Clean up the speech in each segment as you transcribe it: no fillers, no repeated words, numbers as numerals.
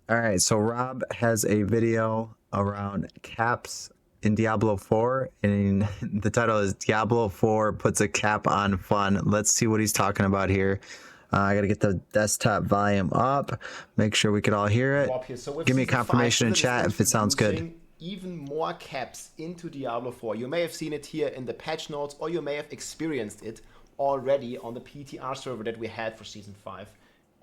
All right, so Rob has a video around caps in Diablo 4, and the title is Diablo 4 puts a cap on fun. Let's see what he's talking about here. I got to get the desktop volume up, make sure we could all hear it. Here. So with Give me a Season 5, confirmation in Blizzard is chat if it sounds good. introducing even more caps into Diablo 4. You may have seen it here in the patch notes, or you may have experienced it already on the PTR server that we had for Season 5.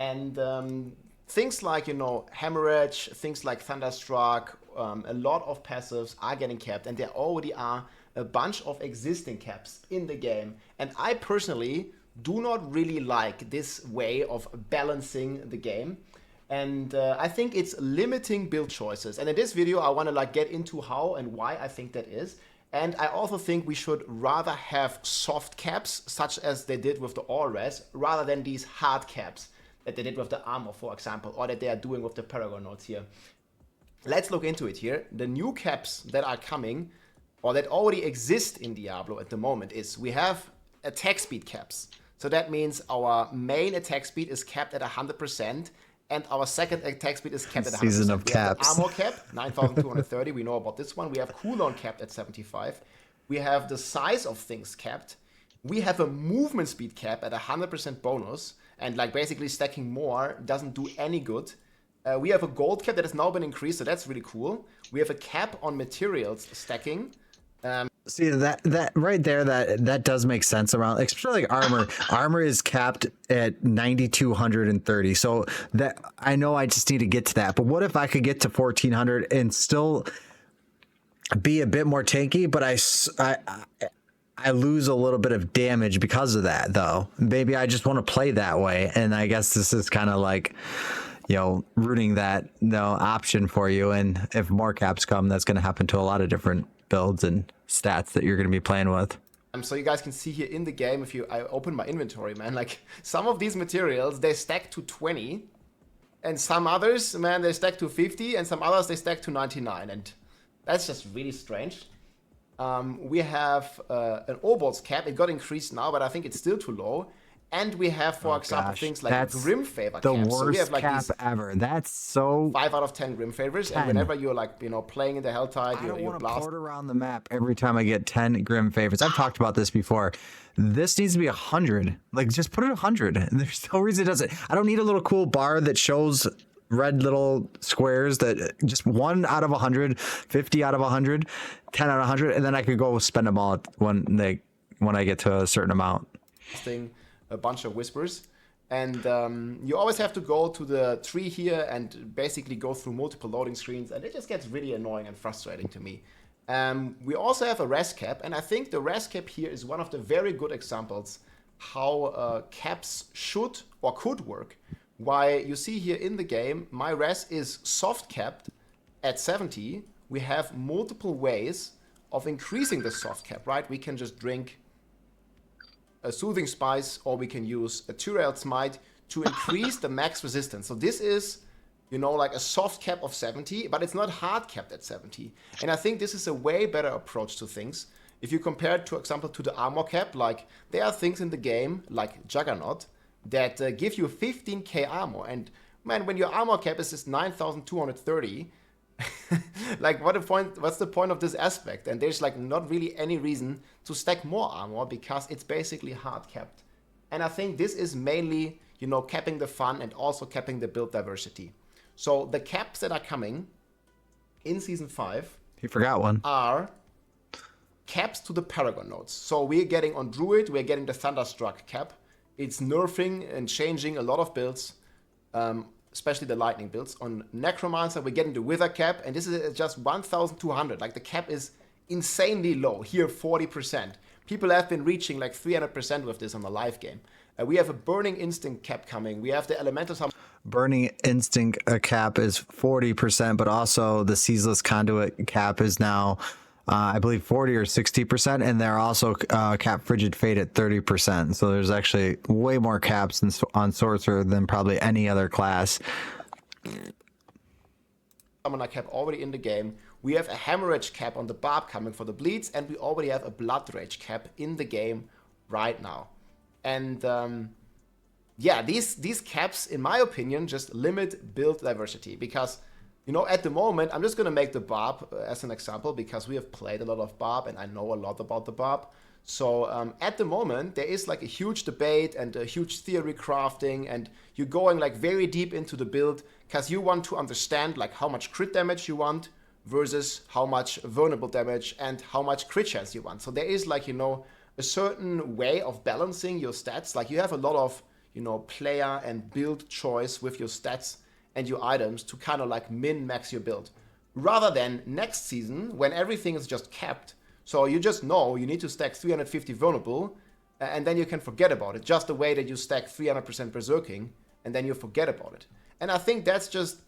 And things like, Hemorrhage, things like Thunderstruck, a lot of passives are getting capped, and there already are a bunch of existing caps in the game. And I personally do not really like this way of balancing the game. And I think it's limiting build choices. And in this video, I want to get into how and why I think that is. And I also think we should rather have soft caps, such as they did with the All-Res, rather than these hard caps that they did with the armor, for example, or that they are doing with the Paragon nodes here. Let's look into it here. The new caps that are coming, or that already exist in Diablo at the moment, is we have attack speed caps. So that means our main attack speed is capped at 100%, and our second attack speed is capped at 100%. Season of we caps. have the armor cap, 9,230. We know about this one. We have cooldown capped at 75. We have the size of things capped. We have a movement speed cap at 100% bonus, and basically stacking more doesn't do any good. We have a gold cap that has now been increased, so that's really cool. We have a cap on materials stacking. See that right there, that does make sense around, especially like armor. Armor is capped at 9,230. So that I know I just need to get to that. But what if I could get to 1,400 and still be a bit more tanky, but I lose a little bit of damage because of that, though. Maybe I just want to play that way, and I guess this is kind of like, rooting that option for you. And if more caps come, that's going to happen to a lot of different builds and stats that you're going to be playing with. So you guys can see here in the game, I open my inventory, man, some of these materials, they stack to 20, and some others, man, they stack to 50, and some others, they stack to 99, and that's just really strange. We have an Obolt's cap. It got increased now, but I think it's still too low. And we have, for example, things like Grim Favor the caps. worst So we have cap these ever. That's so 5 out of 10 Grim Favors. 10. And whenever you're playing in the Helltide, I don't want to blast. port around the map every time I get 10 Grim Favors. I've talked about this before. This needs to be 100. Just put it 100. There's no reason it doesn't. I don't need a little cool bar that shows red little squares that just 1 out of 100, 50 out of 100, 10 out of 100, and then I could go spend them all when I get to a certain amount. A bunch of whispers, and you always have to go to the tree here and basically go through multiple loading screens, and it just gets really annoying and frustrating to me. We also have a res cap, and I think the res cap here is one of the very good examples how caps should or could work. Why you see here in the game, my res is soft capped at 70. We have multiple ways of increasing the soft cap, right? We can just drink a Soothing Spice, or we can use a Turael Smite to increase the max resistance. So this is, a soft cap of 70, but it's not hard capped at 70. And I think this is a way better approach to things. If you compare it, for example, to the armor cap, there are things in the game, like Juggernaut, that give you 15k armor. And man, when your armor cap is just 9,230, what's the point of this aspect? And there's not really any reason to stack more armor because it's basically hard capped. And I think this is mainly, capping the fun and also capping the build diversity. So the caps that are coming in Season 5, he forgot one, are caps to the Paragon nodes. So we're getting on Druid, we're getting the Thunderstruck cap. It's nerfing and changing a lot of builds, especially the lightning builds. On Necromancer, we're getting the Wither cap, and this is just 1,200. The cap is insanely low. Here, 40%. People have been reaching 300% with this on the live game. We have a Burning Instinct cap coming. We have the Elemental Summon. Burning Instinct cap is 40%, but also the Ceaseless Conduit cap is now, I believe, 40 or 60%, and they're also cap Frigid Fate at 30%. So there's actually way more caps on Sorcerer than probably any other class. Summoner cap already in the game. We have a Hemorrhage cap on the Barb coming for the bleeds, and we already have a Blood Rage cap in the game right now. And yeah, these caps, in my opinion, just limit build diversity because, you know, at the moment, I'm just gonna make the Barb as an example because we have played a lot of Barb and I know a lot about the Barb. So at the moment, there is like a huge debate and a huge theory crafting, and you're going like very deep into the build because you want to understand like how much crit damage you want versus how much vulnerable damage and how much crit chance you want. So there is like, you know, a certain way of balancing your stats. Like you have a lot of, you know, player and build choice with your stats and your items to kind of like min-max your build. Rather than next season when everything is just capped. So you just know you need to stack 350 vulnerable and then you can forget about it. Just the way that you stack 300% berserking and then you forget about it. And I think that's just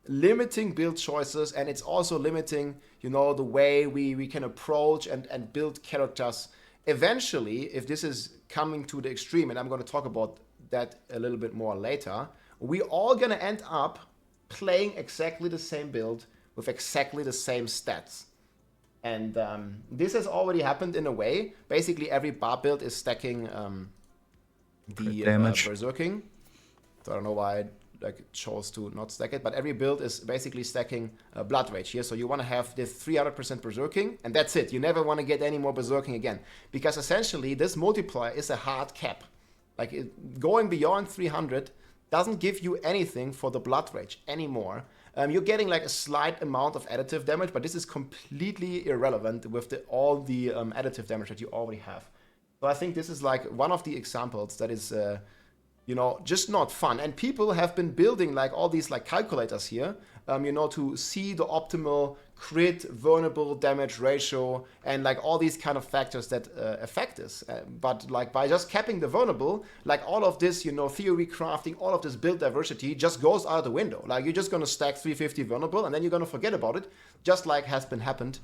limiting build choices, and it's also limiting, you know, the way we can approach and build characters. Eventually, if this is coming to the extreme, and I'm going to talk about that a little bit more later, we all going to end up playing exactly the same build with exactly the same stats. And this has already happened in a way. Basically, every bar build is stacking the berserking. So I don't know why I chose to not stack it, but every build is basically stacking blood rage here. So you want to have this 300% berserking, and that's it. You never want to get any more berserking again, because essentially this multiplier is a hard cap. Like going beyond 300 doesn't give you anything for the blood rage anymore. You're getting like a slight amount of additive damage, but this is completely irrelevant with all the additive damage that you already have. So I think this is like one of the examples that is you know, just not fun. And people have been building like all these like calculators here, you know, to see the optimal crit, vulnerable damage ratio, and like all these kind of factors that affect this. But like by just capping the vulnerable, like all of this, you know, theory crafting, all of this build diversity just goes out the window. Like you're just gonna stack 350 vulnerable, and then you're gonna forget about it, just like has been happened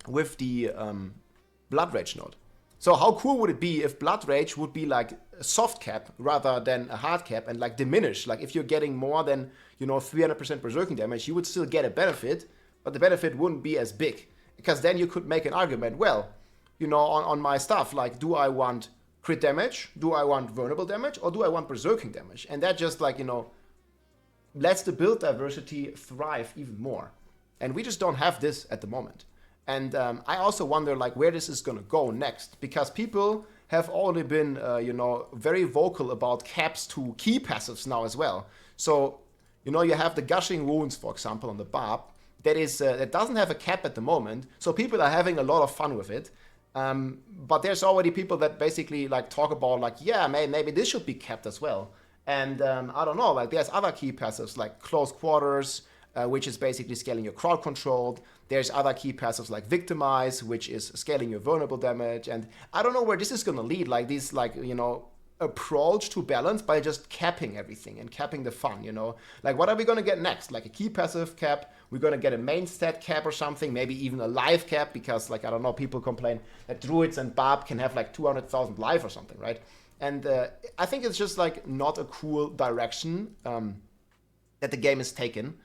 with the blood rage node. So how cool would it be if blood rage would be like a soft cap rather than a hard cap, and like diminish? Like if you're getting more than, you know, 300% berserking damage, you would still get a benefit, but the benefit wouldn't be as big. Because then you could make an argument, well, you know, on my stuff, like, do I want crit damage? Do I want vulnerable damage? Or do I want berserking damage? And that just like, you know, lets the build diversity thrive even more. And we just don't have this at the moment. And I also wonder like where this is going to go next, because people have already been, you know, very vocal about caps to key passives now as well. So, you know, you have the gushing wounds, for example, on the Barb that is that doesn't have a cap at the moment. So people are having a lot of fun with it. But there's already people that basically like talk about like, yeah, maybe this should be capped as well. And I don't know, like there's other key passives like close quarters, which is basically scaling your crowd control. There's other key passives like Victimize, which is scaling your vulnerable damage. And I don't know where this is going to lead, like this, like, you know, approach to balance by just capping everything and capping the fun, you know? Like, what are we going to get next? Like a key passive cap? We're going to get a main stat cap or something, maybe even a life cap, because, like, I don't know, people complain that Druids and Barb can have, like, 200,000 life or something, right? And I think it's just, like, not a cool direction that the game is taken.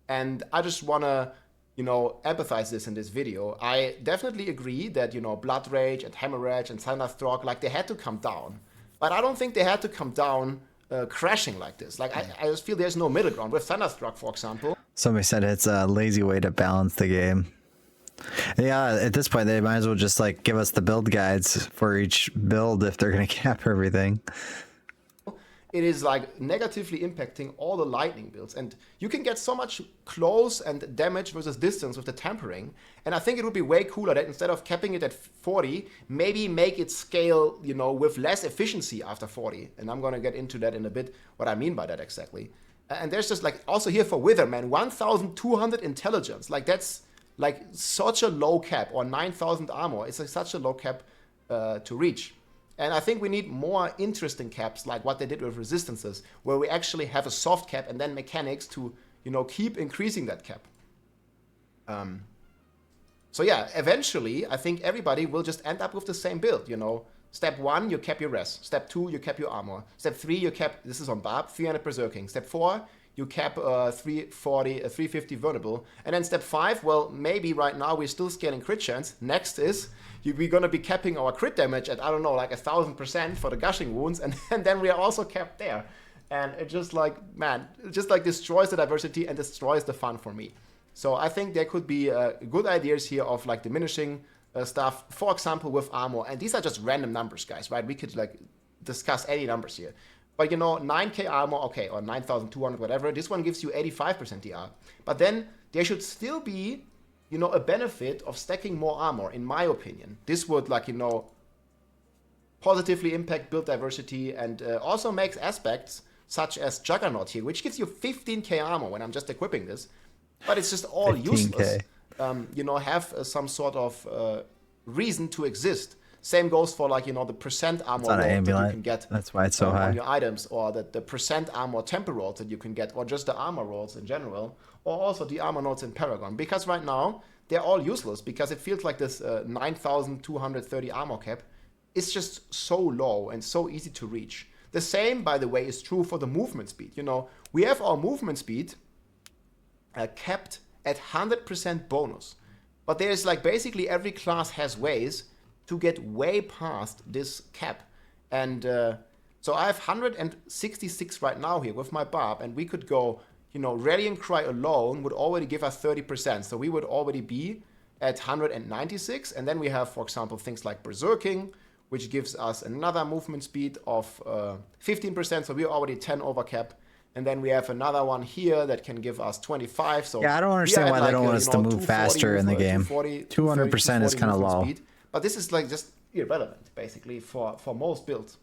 And I just want to, you know, empathize this in this video. I definitely agree that, you know, Blood Rage and Hemorrhage and Thunderstruck, like, they had to come down. But I don't think they had to come down crashing like this. Like, I just feel there's no middle ground. With Thunderstruck, for example. Somebody said it's a lazy way to balance the game. Yeah, at this point, they might as well just, like, give us the build guides for each build if they're going to cap everything. It is like negatively impacting all the lightning builds, and you can get so much close and damage versus distance with the tampering. And I think it would be way cooler that instead of capping it at 40, maybe make it scale, you know, with less efficiency after 40. And I'm gonna get into that in a bit, what I mean by that exactly. And there's just like also here for Wither, man, 1,200 intelligence. Like that's like such a low cap, or 9,000 armor. It's like such a low cap to reach. And I think we need more interesting caps, like what they did with resistances, where we actually have a soft cap and then mechanics to, you know, keep increasing that cap. So yeah, eventually, I think everybody will just end up with the same build, you know, Step 1, you cap your res. Step 2, you cap your armor. Step 3, you cap, this is on Barb, 300 berserking. Step 4, you cap 350 vulnerable. And then step 5, well, maybe right now we're still scaling crit chance. Next is, we're going to be capping our crit damage at, I don't know, like 1,000% for the gushing wounds. And then we are also capped there. And it just like, man, it just like destroys the diversity and destroys the fun for me. So I think there could be good ideas here of like diminishing stuff, for example, with armor. And these are just random numbers, guys, right? We could like discuss any numbers here. But you know, 9k armor, okay, or 9,200, whatever. This one gives you 85% DR. But then there should still be, you know, a benefit of stacking more armor, in my opinion. This would, like, you know, positively impact build diversity and also makes aspects such as Juggernaut here, which gives you 15k armor when I'm just equipping this. But it's just all 15K. useless. You know, have some sort of reason to exist. Same goes for, like, you know, the percent armor roll that you can get. That's why it's so high On your items, or the percent armor temper rolls that you can get, or just the armor rolls in general, or also the armor nodes in Paragon. Because right now, they're all useless, because it feels like this 9,230 armor cap is just so low and so easy to reach. The same, by the way, is true for the movement speed. You know, we have our movement speed capped at 100% bonus. But there's like basically every class has ways to get way past this cap. And so I have 166 right now here with my Barb, and we could go, you know, Rallying Cry alone would already give us 30%. So we would already be at 196. And then we have, for example, things like Berserking, which gives us another movement speed of 15%. So we're already 10 over cap. And then we have another one here that can give us 25. So yeah, I don't understand why they don't want us to move faster in the game. 200% is kind of low. Speed. But this is like just irrelevant, basically, for most builds.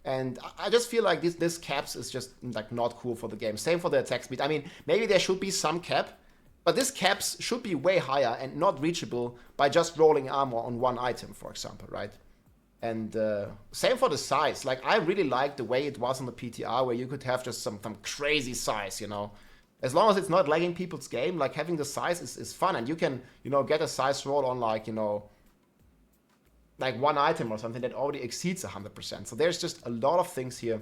And I just feel like this caps is just like not cool for the game. Same for the attack speed. I mean, maybe there should be some cap, but this caps should be way higher and not reachable by just rolling armor on one item, for example, right? And same for the size. Like, I really like the way it was on the PTR, where you could have just some crazy size, you know. As long as it's not lagging people's game, like, having the size is fun. And you can, you know, get a size roll on, like, you know, like one item or something that already exceeds 100%. So there's just a lot of things here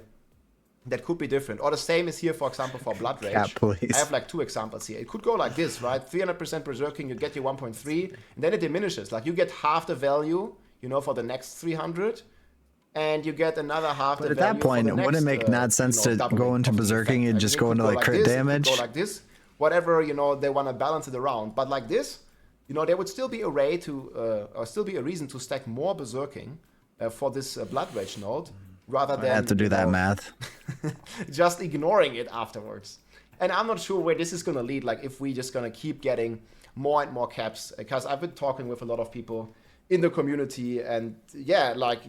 that could be different. Or the same is here, for example, for Blood Rage. Cap, please. I have like 2 examples here. It could go like this, right? 300% Berserking, you get your 1.3, and then it diminishes. Like, you get half the value, you know, for the next 300, and you get another half the value. But at that point, for the next, wouldn't it make not sense to go into Berserking and just go into like crit damage? Go like this, whatever, you know, they want to balance it around. But like this, you know, there would still be a way to, or still be a reason to stack more Berserking for this Blood Rage node, rather than, I have to do that math. just ignoring it afterwards. And I'm not sure where this is going to lead, like, if we just going to keep getting more and more caps, because I've been talking with a lot of people in the community, and yeah, like,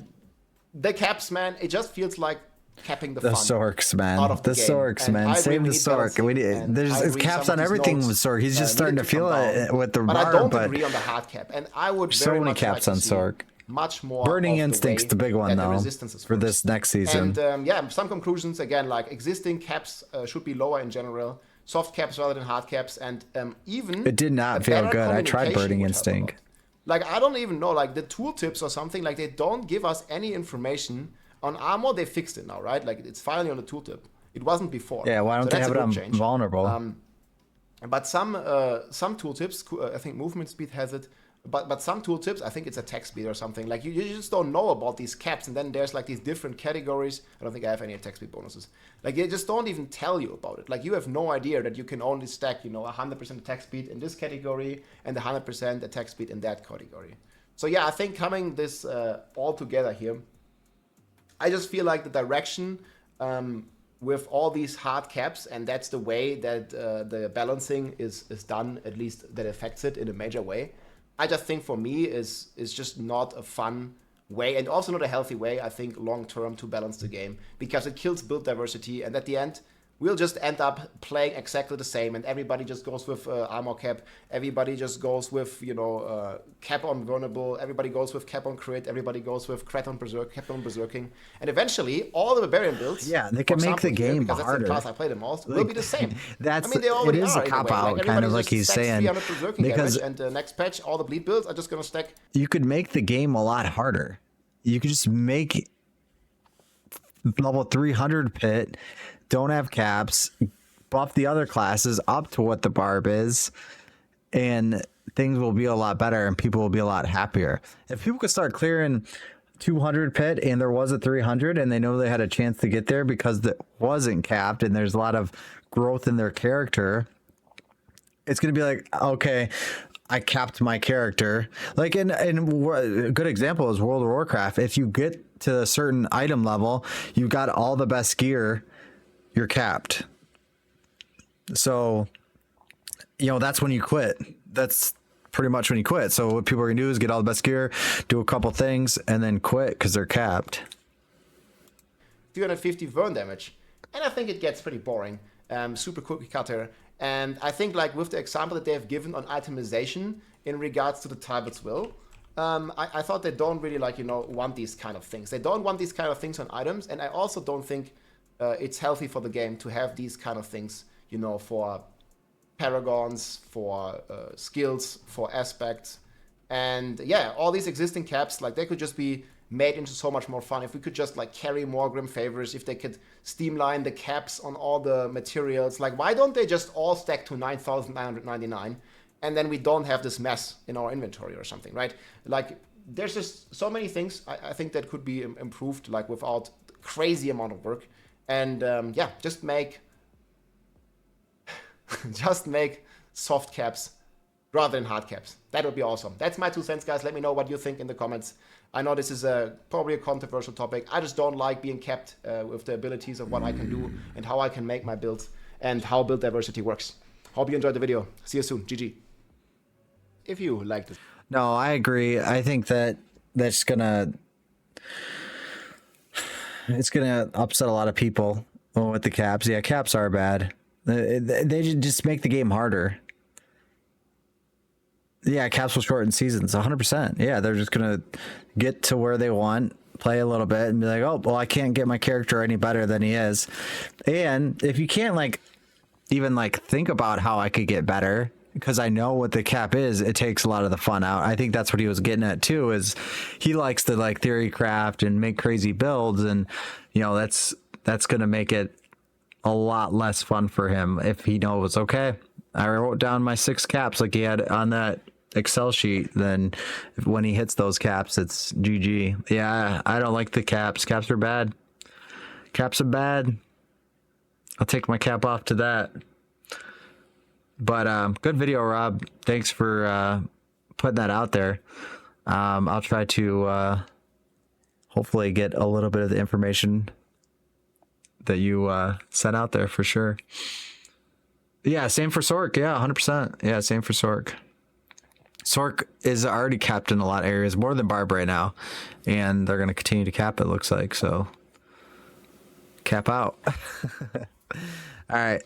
the caps, man, it just feels like capping the fun. Sorks, man. Out of the Sorks, game. man. Save the Sork. There's caps on everything with Sork. He's just starting to feel it with the But bar, I don't agree on the hard cap, and I would so very many much caps like on to see Sork. much more. Burning of Instinct's the big one, that though, Resistance for this next season. And yeah, some conclusions again, like, existing caps should be lower in general, soft caps rather than hard caps, and even it did not feel good. I tried Burning would help a Instinct. lot. Like, I don't even know, like, the tooltips or something, like, they don't give us any information on armor. They fixed it now, right? Like, it's finally on the tooltip. It wasn't before. Yeah, why don't they have it on change. vulnerable? But some tooltips, I think movement speed has it. But some tooltips, I think it's attack speed or something. Like, you just don't know about these caps, and then there's like these different categories. I don't think I have any attack speed bonuses. Like, they just don't even tell you about it. Like, you have no idea that you can only stack, you know, 100% attack speed in this category and 100% attack speed in that category. So yeah, I think coming this all together here, I just feel like the direction with all these hard caps, and that's the way that the balancing is done, at least that affects it in a major way. I just think for me is just not a fun way, and also not a healthy way, I think, long term to balance the game, because it kills build diversity, and at the end we'll just end up playing exactly the same, and everybody just goes with armor cap, everybody just goes with, you know, cap on vulnerable, everybody goes with cap on crit, everybody goes with crit on berserk, cap on berserking, and eventually all the barbarian builds, yeah, they can make the game because harder. That's the class I play the most, will be the same. That's, I mean, they already it is are, a cop in a way. out, like, kind of everybody like just he's stacks saying, 300 berserking because damage, and next patch all the bleed builds are just gonna stack. you could make the game a lot harder. you could just make level 300 pit, don't have caps, buff the other classes up to what the barb is, and things will be a lot better and people will be a lot happier. If people could start clearing 200 pit and there was a 300 and they know they had a chance to get there because it wasn't capped and there's a lot of growth in their character, it's going to be like, okay, I capped my character. Like in a good example is World of Warcraft. If you get to a certain item level, you got all the best gear, you're capped. So, you know, that's when you quit. That's pretty much when you quit. So what people are gonna do is get all the best gear, do a couple things, and then quit because they're capped. 350 burn damage, and I think it gets pretty boring. Super cookie cutter. And I think, like, with the example that they have given on itemization in regards to the Talbot's Will, I thought they don't really, like, you know, want these kind of things. They don't want these kind of things on items, and I also don't think it's healthy for the game to have these kind of things, you know, for paragons, for skills, for aspects. And yeah, all these existing caps, like, they could just be made into so much more fun if we could just, like, carry more Grim Favors, if they could streamline the caps on all the materials. Like, why don't they just all stack to 9,999 and then we don't have this mess in our inventory or something, right? Like, there's just so many things I think that could be improved, like, without crazy amount of work. And yeah, just make soft caps rather than hard caps. That would be awesome. That's my 2 cents, guys. Let me know what you think in the comments. I know this is probably a controversial topic. I just don't like being capped with the abilities of what I can do and how I can make my builds and how build diversity works. Hope you enjoyed the video. See you soon. GG. If you liked it. No, I agree. I think that it's gonna upset a lot of people with the caps. Yeah, caps are bad. They just make the game harder. Yeah, caps will shorten seasons 100%. Yeah, they're just gonna get to where they want, play a little bit, and be like, oh, well, I can't get my character any better than he is. And if you can't, like, even, like, think about how I could get better because I know what the cap is, it takes a lot of the fun out. I think that's what he was getting at too, is he likes to, like, theory craft and make crazy builds, and, you know, that's gonna make it a lot less fun for him if he knows, okay, I wrote down my 6 caps like he had on that Excel sheet. Then when he hits those caps, it's GG. Yeah, I don't like the caps. Caps are bad. Caps are bad. I'll take my cap off to that. But good video, Rob. Thanks for putting that out there. I'll try to hopefully get a little bit of the information that you set out there for sure. Yeah, same for Sork. Yeah, 100%. Yeah, same for Sork. Sork is already capped in a lot of areas, more than Barb right now, and they're going to continue to cap, it looks like. So cap out. All right.